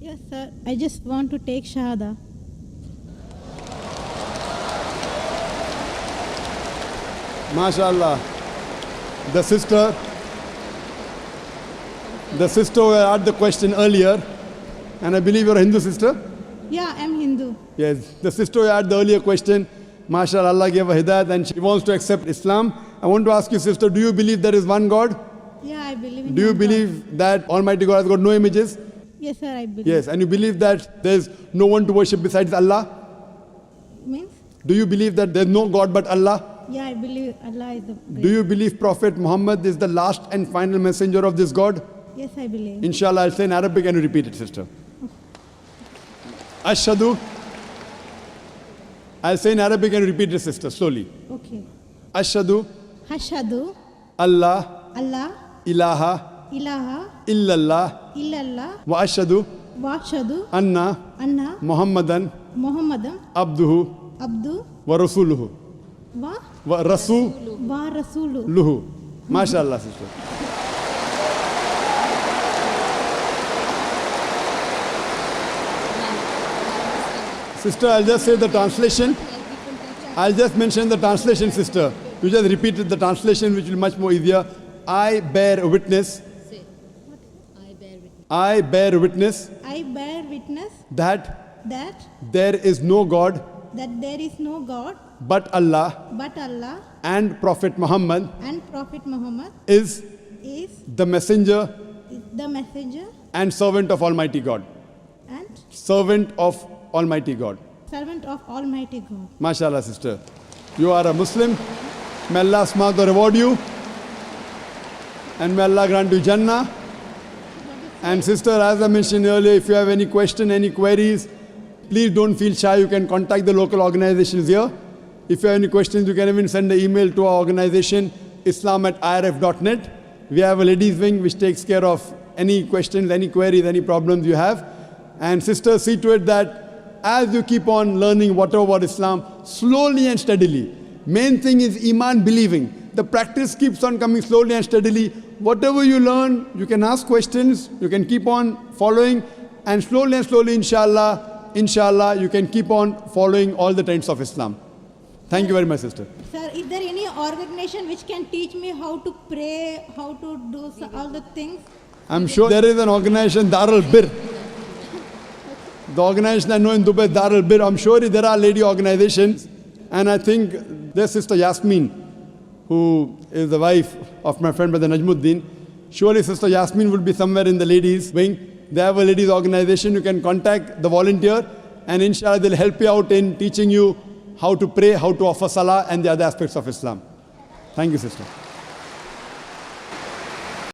Yes, sir. I just want to take Shahada. MashaAllah. The sister who had the question earlier, and I believe you're a Hindu sister? Yeah, I'm Hindu. Yes, the sister who had the earlier question, MashaAllah, Allah gave her hidayat and she wants to accept Islam. I want to ask you, sister, do you believe there is one God? Yeah, I believe in Do you one believe that Almighty God has got no images? God. Yes, sir, I believe. Yes, and you believe that there is no one to worship besides Allah? Means? Do you believe that there is no God but Allah? Yeah, I believe Allah is the great. Do you believe Prophet Muhammad is the last and final messenger of this God? Yes, I believe. Inshallah, I'll say in Arabic and you repeat it, sister. Ashhadu. I'll say in Arabic and you repeat it, sister, slowly. Okay. Ashhadu Hashadu Allah Allah ilaha ilaha illallah illallah wa ashhadu washadu anna anna Muhammadan Muhammadan abduhu abdu wa rasuluhu. wa Wa rasuluhu. wa rasulu. MashaAllah, sister. Sister, I'll just say the translation. I'll just mention the translation, sister. You just repeated the translation, which will be much more easier. I bear witness. I bear witness I bear witness that that there is no God there is no God but Allah, but Allah, and Prophet Muhammad and Prophet Muhammad is is the messenger the messenger and servant of Almighty God. and Servant of Almighty God. servant of Almighty God. MashaAllah, sister. You are a Muslim. May Allah smart reward you. And may Allah grant you Jannah. And sister, as I mentioned earlier, if you have any question, any queries, please don't feel shy. You can contact the local organizations here. If you have any questions, you can even send an email to our organization, islam@irf.net. We have a ladies wing which takes care of any questions, any queries, any problems you have. And sister, see to it that as you keep on learning whatever about Islam, slowly and steadily. Main thing is Iman, believing. The practice keeps on coming slowly and steadily. Whatever you learn, you can ask questions, you can keep on following, and slowly, inshallah, you can keep on following all the tenets of Islam. Thank you very much, sister. Sir, is there any organization which can teach me how to pray, how to do all the things? I'm sure there is an organization, Darul Bir. The organization I know in Dubai, Darul Bir. I'm sure there are lady organizations. And I think there's Sister Yasmin, who is the wife of my friend Brother Najmuddin. Surely Sister Yasmin would be somewhere in the ladies wing. They have a ladies organization. You can contact the volunteer and inshallah they'll help you out in teaching you how to pray, how to offer salah and the other aspects of Islam. Thank you, sister.